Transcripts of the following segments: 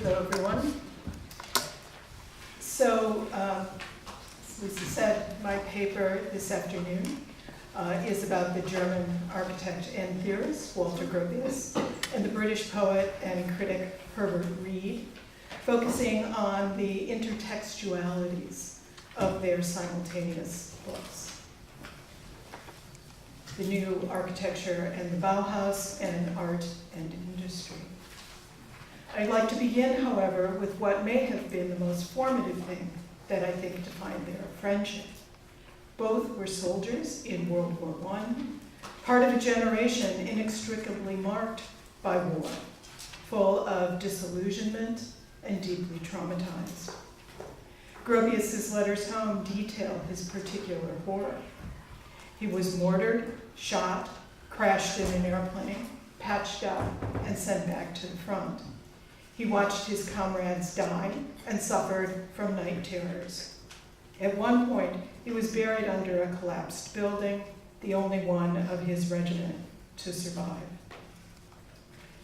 Hello, everyone. So, as Lisa said, my paper this afternoon is about the German architect and theorist Walter Gropius and the British poet and critic Herbert, focusing on the intertextualities of their simultaneous books. The New Architecture and the Bauhaus, and Art and Industry. I'd like to begin, however, with what may have been the most formative thing that I think defined their friendship. Both were soldiers in World War I, part of a generation inextricably marked by war, full of disillusionment and deeply traumatized. Gropius's letters home detail his particular horror. He was mortared, shot, crashed in an airplane, patched up, and sent back to the front. He watched his comrades die and suffered from night terrors. At one point, he was buried under a collapsed building, the only one of his regiment to survive.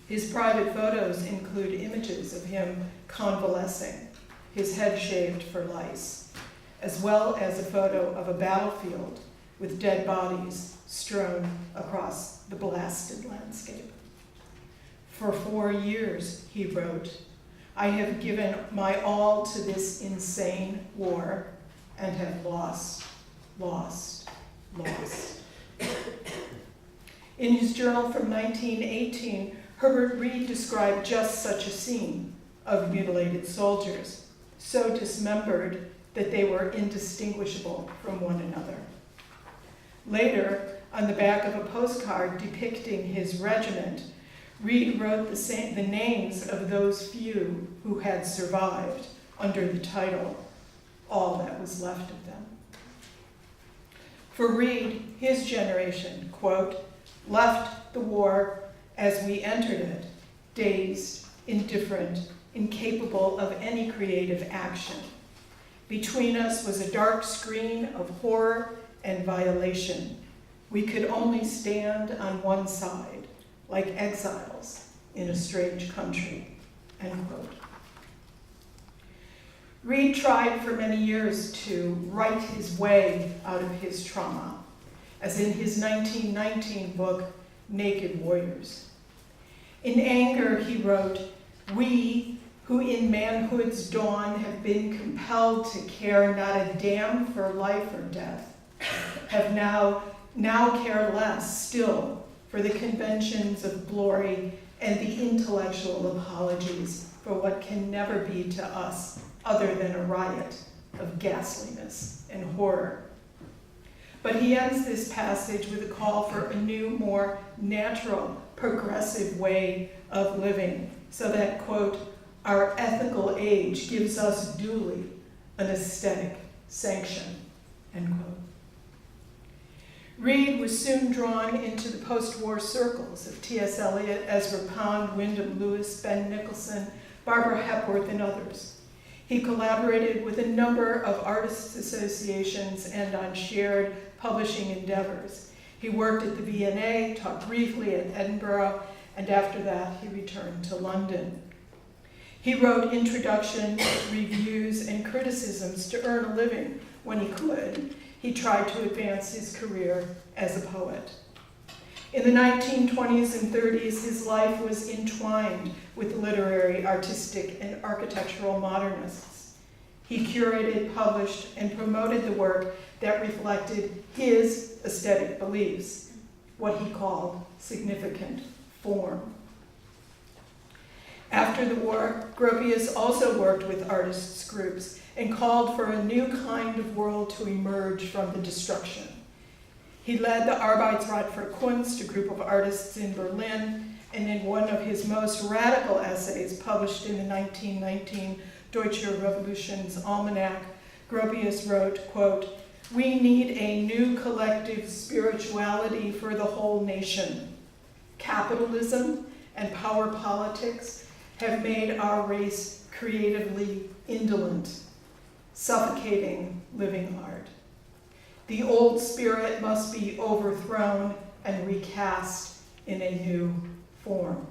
His private photos include images of him convalescing, his head shaved for lice, as well as a photo of a battlefield with dead bodies strewn across the blasted landscape. For 4 years, he wrote, I have given my all to this insane war and have lost. In his journal from 1918, Herbert described just such a scene of mutilated soldiers, so dismembered that they were indistinguishable from one another. Later, on the back of a postcard depicting his regiment, wrote the names of those few who had survived under the title, All That Was Left of Them. For his generation, quote, left the war as we entered it, dazed, indifferent, incapable of any creative action. Between us was a dark screen of horror and violation. We could only stand on one side, like exiles in a strange country, end quote. Reed tried for many years to write his way out of his trauma, as in his 1919 book, Naked Warriors. In anger, he wrote, we, who in manhood's dawn have been compelled to care not a damn for life or death, have now care less still for the conventions of glory and the intellectual apologies for what can never be to us other than a riot of ghastliness and horror. But he ends this passage with a call for a new, more natural, progressive way of living, so that, quote, our ethical age gives us duly an aesthetic sanction, end quote. Reed was soon drawn into the post-war circles of T.S. Eliot, Ezra Pound, Wyndham Lewis, Ben Nicholson, Barbara Hepworth, and others. He collaborated with a number of artists' associations and on shared publishing endeavors. He worked at the V&A, taught briefly at Edinburgh, and after that he returned to London. He wrote introductions, reviews, and criticisms to earn a living when he could. He tried to advance his career as a poet. In the 1920s and 30s, his life was entwined with literary, artistic, and architectural modernists. He curated, published, and promoted the work that reflected his aesthetic beliefs, what he called significant form. After the war, Gropius also worked with artists' groups and called for a new kind of world to emerge from the destruction. He led the Arbeitsrat für Kunst, a group of artists in Berlin, and in one of his most radical essays published in the 1919 Deutsche Revolutions Almanac, Gropius wrote, quote, we need a new collective spirituality for the whole nation. Capitalism and power politics have made our race creatively indolent, suffocating living art. The old spirit must be overthrown and recast in a new form.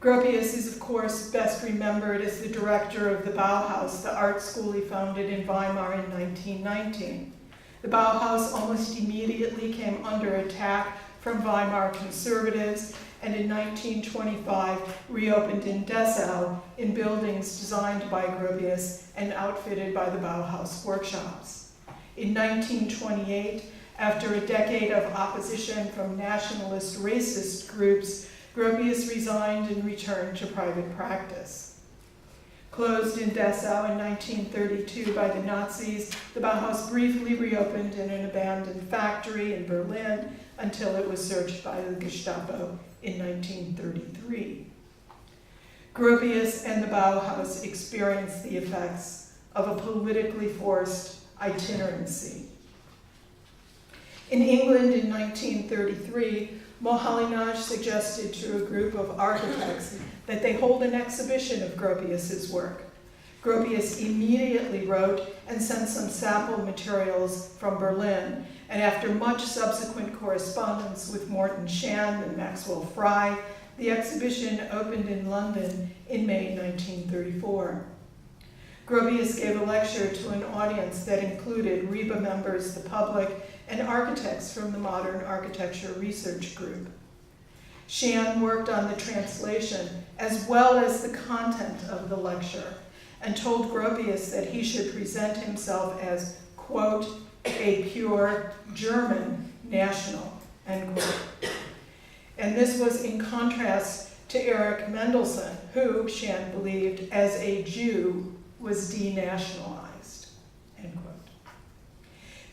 Gropius is, of course, best remembered as the director of the Bauhaus, the art school he founded in Weimar in 1919. The Bauhaus almost immediately came under attack from Weimar conservatives, and in 1925 reopened in Dessau in buildings designed by Gropius and outfitted by the Bauhaus workshops. In 1928, after a decade of opposition from nationalist racist groups, Gropius resigned and returned to private practice. Closed in Dessau in 1932 by the Nazis, the Bauhaus briefly reopened in an abandoned factory in Berlin until it was searched by the Gestapo in 1933. Gropius and the Bauhaus experienced the effects of a politically forced itinerancy. In England in 1933, Moholy-Nagy suggested to a group of architects that they hold an exhibition of Gropius's work. Gropius immediately wrote and sent some sample materials from Berlin, and after much subsequent correspondence with Morton Shand and Maxwell Fry, the exhibition opened in London in May 1934. Gropius gave a lecture to an audience that included RIBA members, the public, and architects from the Modern Architecture Research Group. Shand worked on the translation as well as the content of the lecture and told Gropius that he should present himself as, quote, a pure German national, end quote. And this was in contrast to Erich Mendelsohn, who, Shand believed, as a Jew, was denationalized, end quote.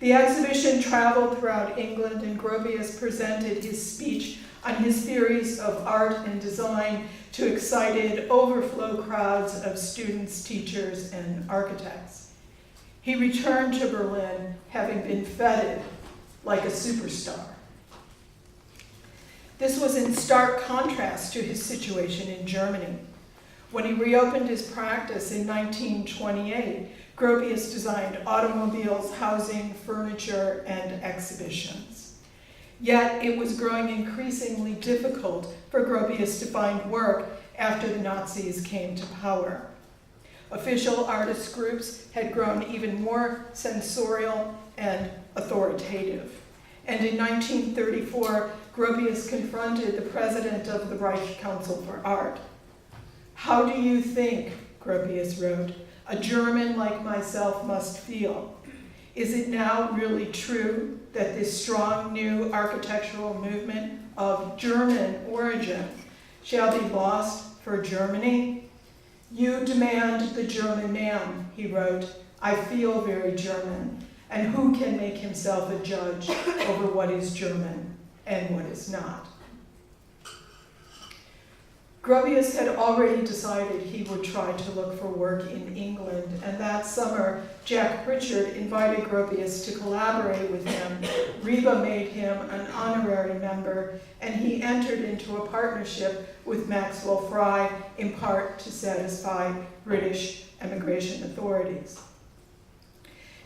The exhibition traveled throughout England, and Gropius presented his speech on his theories of art and design to excited overflow crowds of students, teachers, and architects. He returned to Berlin having been feted like a superstar. This was in stark contrast to his situation in Germany. When he reopened his practice in 1928, Gropius designed automobiles, housing, furniture, and exhibitions. Yet it was growing increasingly difficult for Gropius to find work after the Nazis came to power. Official artist groups had grown even more censorial and authoritative. And in 1934, Gropius confronted the president of the Reich Council for Art. "How do you think," Gropius wrote, "a German like myself must feel? Is it now really true that this strong new architectural movement of German origin shall be lost for Germany? You demand the German man," he wrote. "I feel very German, and who can make himself a judge over what is German and what is not?" Gropius had already decided he would try to look for work in England, and that summer, Jack Pritchard invited Gropius to collaborate with him. RIBA made him an honorary member, and he entered into a partnership with Maxwell Fry, in part to satisfy British immigration authorities.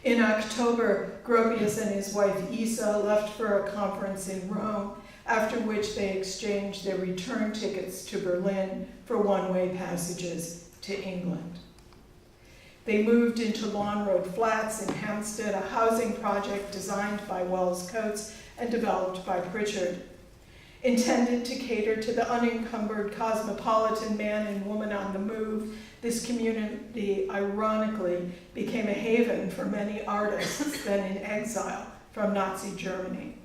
In October, Gropius and his wife Isa left for a conference in Rome, after which they exchanged their return tickets to Berlin for one-way passages to England. They moved into Lawn Road Flats in Hampstead, a housing project designed by Wells Coates and developed by Pritchard. Intended to cater to the unencumbered cosmopolitan man and woman on the move, this community ironically became a haven for many artists then in exile from Nazi Germany.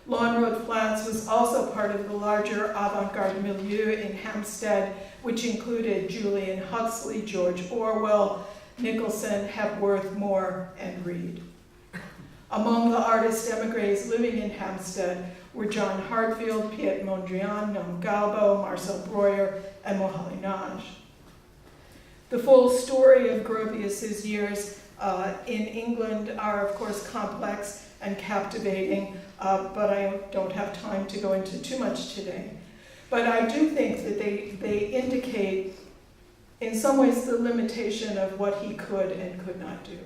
Lawn Road Flats was also part of the larger avant-garde milieu in Hampstead, which included Julian Huxley, George Orwell, Nicholson, Hepworth, Moore, and Reed. Among the artist emigres living in Hampstead were John Hartfield, Piet Mondrian, Noam Galbo, Marcel Breuer, and Moholy-Nagy. The full story of Gropius's years in England are, of course, complex and captivating, but I don't have time to go into too much today. But I do think that they indicate, in some ways, the limitation of what he could and could not do.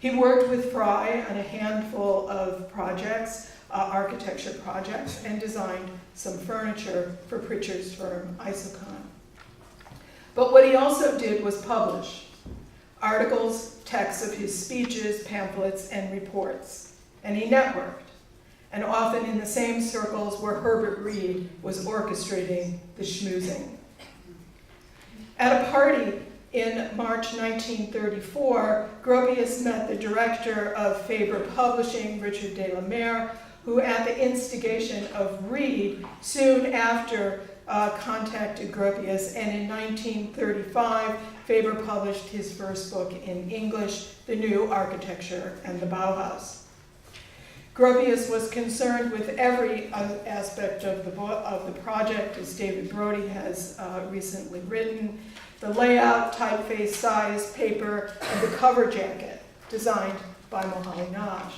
He worked with Fry on a handful of projects, architecture projects, and designed some furniture for Pritchard's firm, Isocon. But what he also did was publish articles, texts of his speeches, pamphlets, and reports. And he networked, and often in the same circles where Herbert Reed was orchestrating the schmoozing. At a party in March 1934, Gropius met the director of Faber Publishing, Richard de la Mare, who at the instigation of Reed soon after contacted Gropius, and in 1935, Faber published his first book in English, The New Architecture and the Bauhaus. Gropius was concerned with every aspect of the project, as David Brody has recently written, the layout, typeface, size, paper, and the cover jacket, designed by Mohaly Nagy.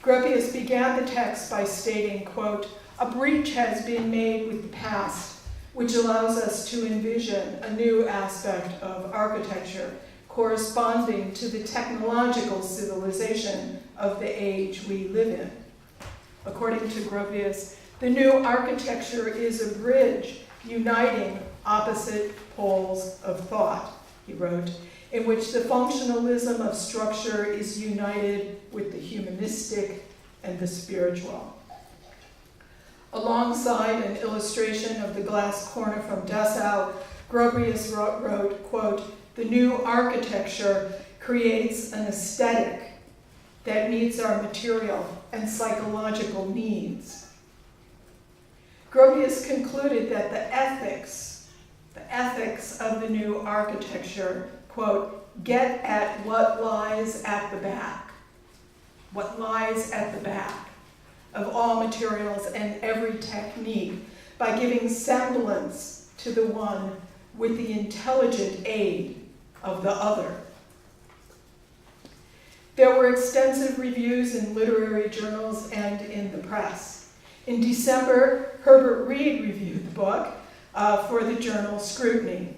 Gropius began the text by stating, quote, "A breach has been made with the past, which allows us to envision a new aspect of architecture corresponding to the technological civilization of the age we live in." According to Gropius, the new architecture is a bridge uniting opposite poles of thought, he wrote, in which the functionalism of structure is united with the humanistic and the spiritual. Alongside an illustration of the glass corner from Dessau, Gropius wrote, quote, "The new architecture creates an aesthetic that meets our material and psychological needs." Gropius concluded that the ethics of the new architecture, quote, "get at what lies at the back of all materials and every technique by giving semblance to the one with the intelligent aid of the other." There were extensive reviews in literary journals and in the press. In December, Herbert Reed reviewed the book for the journal Scrutiny.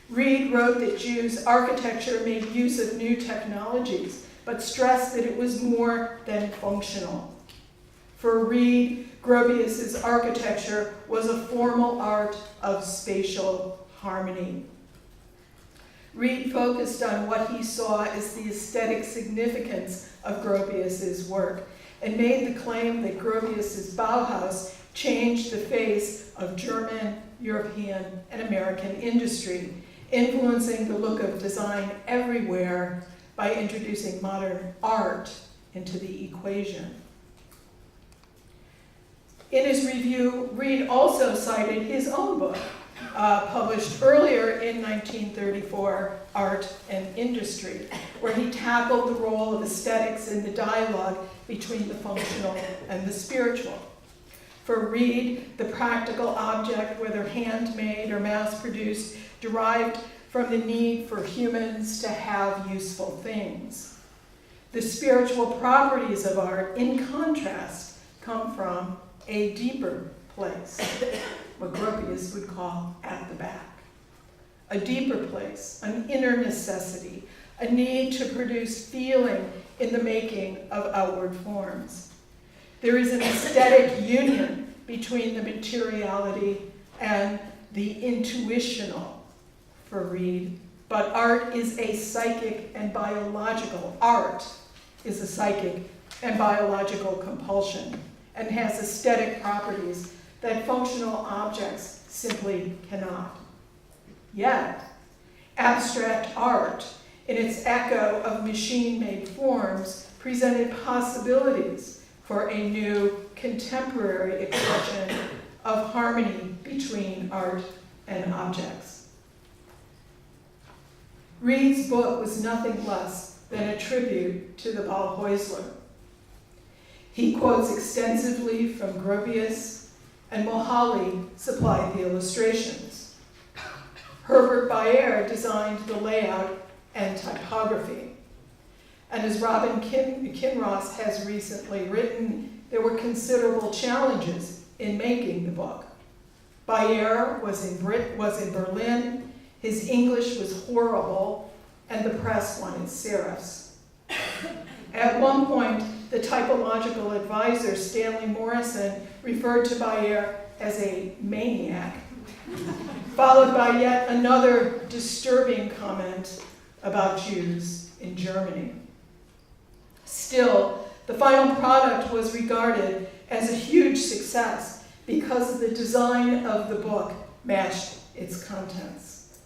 Reed wrote that Jews' architecture made use of new technologies, but stressed that it was more than functional. For Reed, Gropius's architecture was a formal art of spatial harmony. Reed focused on what he saw as the aesthetic significance of Gropius's work and made the claim that Gropius's Bauhaus changed the face of German, European, and American industry, influencing the look of design everywhere by introducing modern art into the equation. In his review, Reed also cited his own book, published earlier in 1934, Art and Industry, where he tackled the role of aesthetics in the dialogue between the functional and the spiritual. For Reed, the practical object, whether handmade or mass-produced, derived from the need for humans to have useful things. The spiritual properties of art, in contrast, come from a deeper place, what Gropius would call at the back. A deeper place, an inner necessity, a need to produce feeling in the making of outward forms. There is an aesthetic union between the materiality and the intuitional for Reed, but art is a psychic and biological. Art is a psychic and biological compulsion and has aesthetic properties that functional objects simply cannot. Yet, abstract art, in its echo of machine-made forms, presented possibilities for a new contemporary expression of harmony between art and objects. Reed's book was nothing less than a tribute to the Bauhäusler. He quotes extensively from Gropius, and Mohaly supplied the illustrations. Herbert Bayer designed the layout and typography. And as Robin Kinross has recently written, there were considerable challenges in making the book. Bayer was in Berlin. His English was horrible, and the press wanted serifs. At one point, the typological advisor, Stanley Morrison, referred to Bayer as a maniac, followed by yet another disturbing comment about Jews in Germany. Still, the final product was regarded as a huge success because the design of the book matched its contents.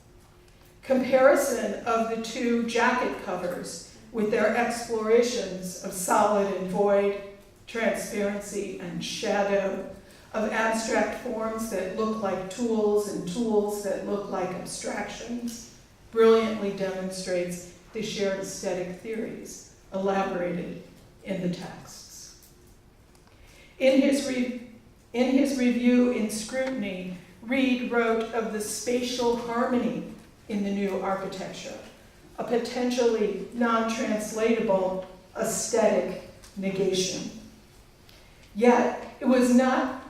Comparison of the two jacket covers with their explorations of solid and void, transparency and shadow, of abstract forms that look like tools and tools that look like abstractions, brilliantly demonstrates the shared aesthetic theories elaborated in the texts. In his review in Scrutiny, Reed wrote of the spatial harmony in the new architecture, a potentially non-translatable aesthetic negation. Yet, it was not,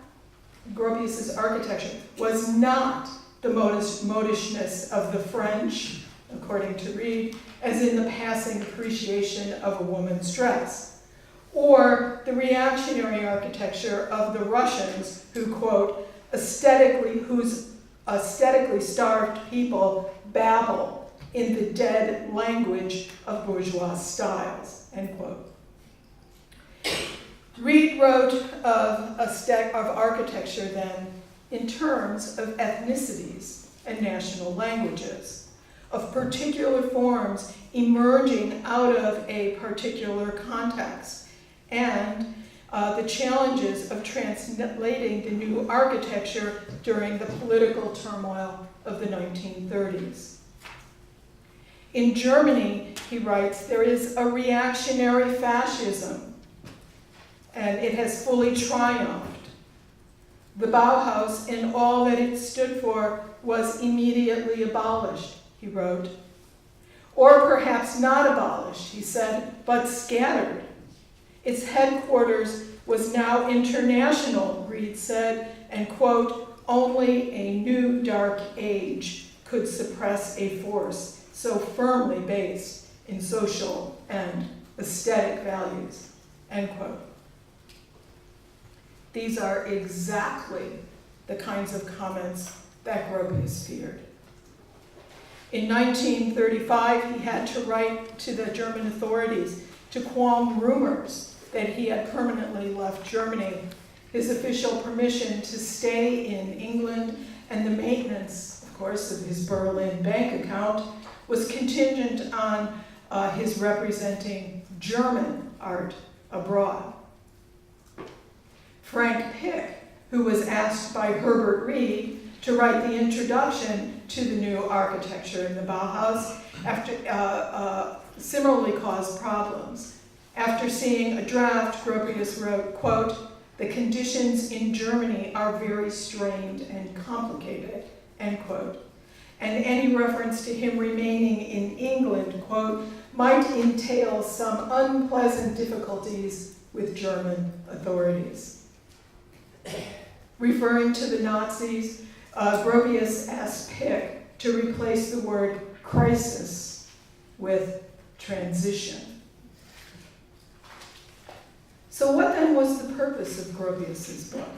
Gropius's architecture was not the modishness of the French, according to Reed, as in the passing appreciation of a woman's dress, or the reactionary architecture of the Russians who, quote, whose aesthetically starved people babble in the dead language of bourgeois styles, end quote. Reed wrote of architecture then in terms of ethnicities and national languages, of particular forms emerging out of a particular context, and the challenges of translating the new architecture during the political turmoil of the 1930s. In Germany, he writes, there is a reactionary fascism, and it has fully triumphed. The Bauhaus and all that it stood for was immediately abolished, he wrote. Or perhaps not abolished, he said, but scattered. Its headquarters was now international, Reed said, and, quote, only a new dark age could suppress a force so firmly based in social and aesthetic values, end quote. These are exactly the kinds of comments that Gropius feared. In 1935, he had to write to the German authorities to quell rumors that he had permanently left Germany, his official permission to stay in England, and the maintenance, of course, of his Berlin bank account was contingent on his representing German art abroad. Frank Pick, who was asked by Herbert Reed to write the introduction to the new architecture in the Bauhaus, similarly caused problems. After seeing a draft, Gropius wrote, quote, the conditions in Germany are very strained and complicated, end quote. And any reference to him remaining in England, quote, might entail some unpleasant difficulties with German authorities. Referring to the Nazis, Gropius asked Pick to replace the word crisis with transition. So what then was the purpose of Gropius's book?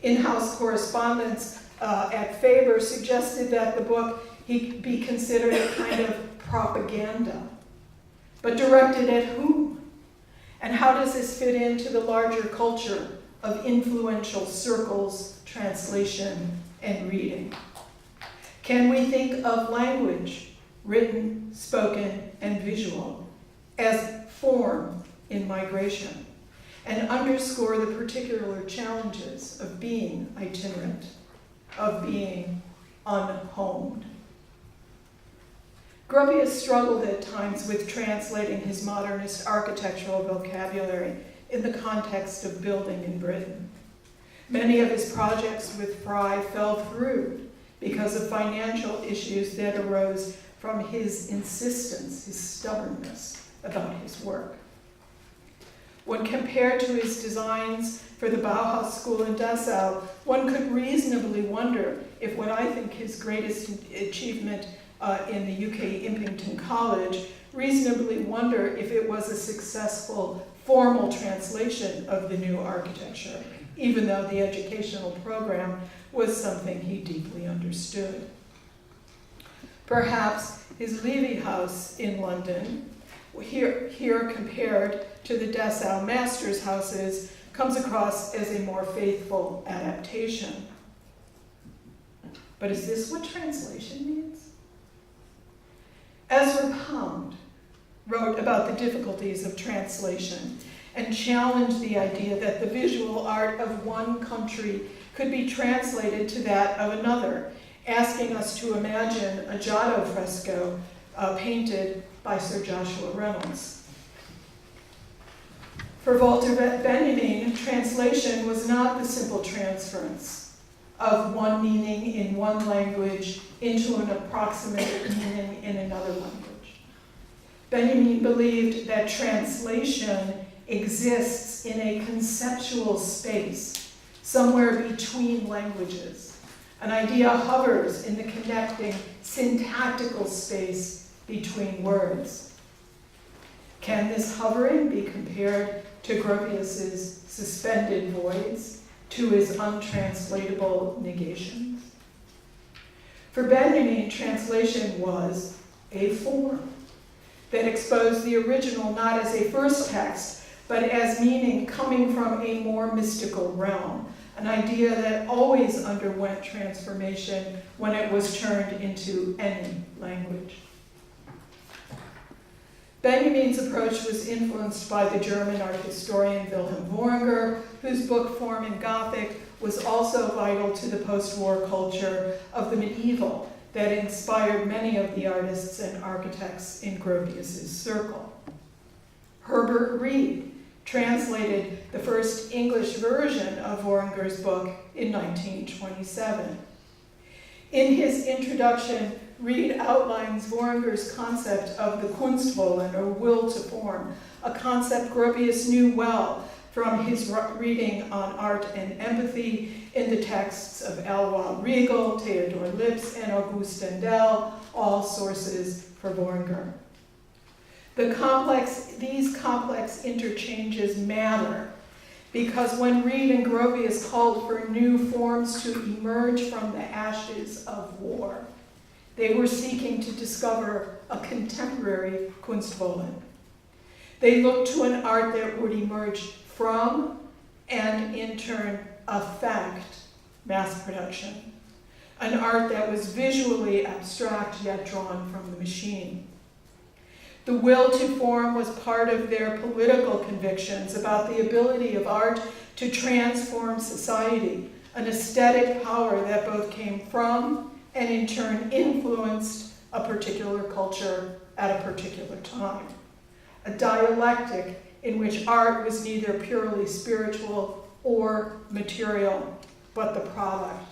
In-house correspondence at Faber suggested that the book be considered a kind of propaganda. But directed at whom? And how does this fit into the larger culture of influential circles, translation, and reading? Can we think of language, written, spoken, and visual, as form in migration, and underscore the particular challenges of being itinerant, of being unhomed? Gropius struggled at times with translating his modernist architectural vocabulary in the context of building in Britain. Many of his projects with Fry fell through because of financial issues that arose from his insistence, his stubbornness about his work. When compared to his designs for the Bauhaus School in Dessau, one could reasonably wonder if what I think his greatest achievement in the UK Impington College reasonably wonder if it was a successful formal translation of the new architecture, even though the educational program was something he deeply understood. Perhaps his Levy House in London, here compared to the Dessau masters' houses, comes across as a more faithful adaptation. But is this what translation means? Ezra Pound wrote about the difficulties of translation and challenged the idea that the visual art of one country could be translated to that of another, asking us to imagine a Giotto fresco painted by Sir Joshua Reynolds. For Walter Benjamin, translation was not the simple transference of one meaning in one language into an approximate meaning in another language. Benjamin believed that translation exists in a conceptual space, somewhere between languages. An idea hovers in the connecting syntactical space between words. Can this hovering be compared to Gropius's suspended voids, to his untranslatable negations? For Benjamin, translation was a form that exposed the original not as a first text, but as meaning coming from a more mystical realm, an idea that always underwent transformation when it was turned into any language. Benjamin's approach was influenced by the German art historian Wilhelm Wöhringer, whose book Form in Gothic was also vital to the post-war culture of the medieval that inspired many of the artists and architects in Gropius's circle. Herbert Reed translated the first English version of Wöhringer's book in 1927. In his introduction, Reed outlines Wöhringer's concept of the Kunstwollen, or will to form, a concept Gropius knew well from his reading on art and empathy in the texts of Eloi Riegel, Theodor Lips, and Auguste Stendhal, all sources for Wöhringer. These complex interchanges matter because when Reed and Gropius called for new forms to emerge from the ashes of war, they were seeking to discover a contemporary Kunstwollen. They looked to an art that would emerge from and in turn affect mass production, an art that was visually abstract yet drawn from the machine. The will to form was part of their political convictions about the ability of art to transform society, an aesthetic power that both came from and in turn influenced a particular culture at a particular time. A dialectic in which art was neither purely spiritual or material, but the product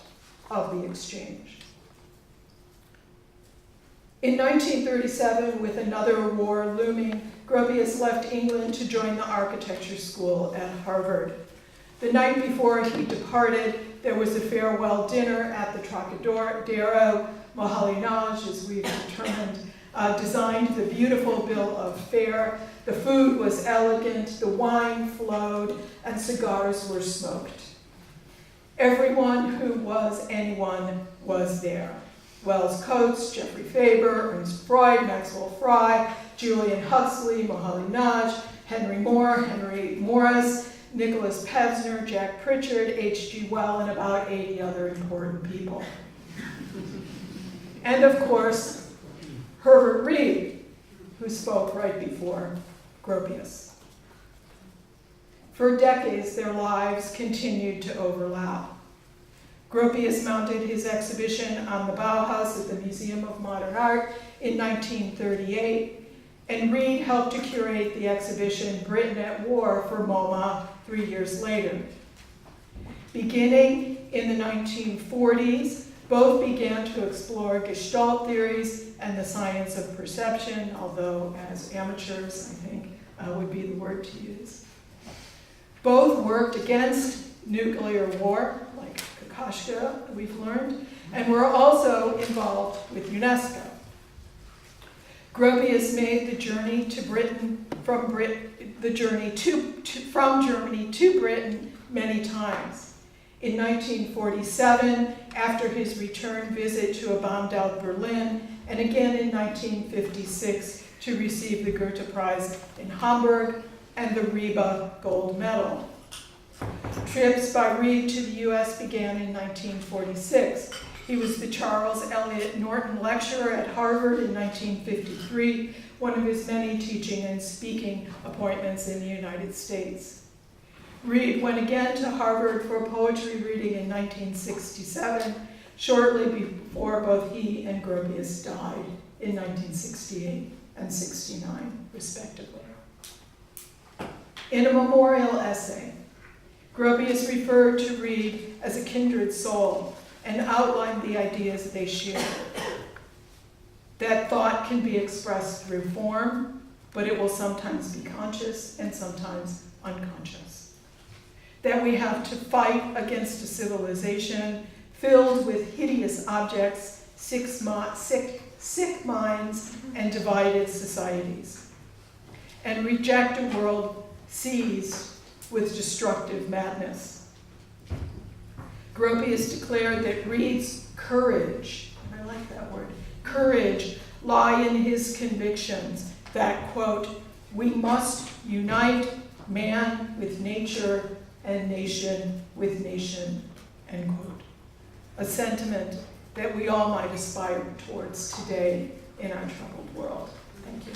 of the exchange. In 1937, with another war looming, Gropius left England to join the architecture school at Harvard. The night before he departed, there was a farewell dinner at the Trocadero. Moholy-Nagy, as we've determined, designed the beautiful bill of fare. The food was elegant, the wine flowed, and cigars were smoked. Everyone who was anyone was there. Wells Coates, Geoffrey Faber, Ernst Freud, Maxwell Fry, Julian Huxley, Moholy-Nagy, Henry Moore, Henry Morris, Nicholas Pevsner, Jack Pritchard, H.G. Well, and about 80 other important people. And of course, Herbert Reed, who spoke right before Gropius. For decades, their lives continued to overlap. Gropius mounted his exhibition on the Bauhaus at the Museum of Modern Art in 1938, and Reed helped to curate the exhibition Britain at War for MoMA 3 years later. Beginning in the 1940s, both began to explore Gestalt theories and the science of perception, although as amateurs, I think, would be the word to use. Both worked against nuclear war, like Kokoschka, we've learned, and were also involved with UNESCO. Gropius made the journey to Britain from Germany to Britain many times. In 1947, after his return visit to a bombed-out Berlin, and again in 1956 to receive the Goethe Prize in Hamburg and the Reba Gold Medal. Trips by Reed to the US began in 1946. He was the Charles Eliot Norton Lecturer at Harvard in 1953, one of his many teaching and speaking appointments in the United States. Reed went again to Harvard for a poetry reading in 1967, shortly before both he and Gropius died in 1968 and 69, respectively. In a memorial essay, Gropius referred to Reed as a kindred soul and outlined the ideas they shared. That thought can be expressed through form, but it will sometimes be conscious and sometimes unconscious. That we have to fight against a civilization filled with hideous objects, sick minds, and divided societies, and reject a world seized with destructive madness. Gropius declared that Reed's courage, and I like that word, courage, lie in his convictions that, quote, we must unite man with nature and nation with nation, end quote. A sentiment that we all might aspire towards today in our troubled world. Thank you.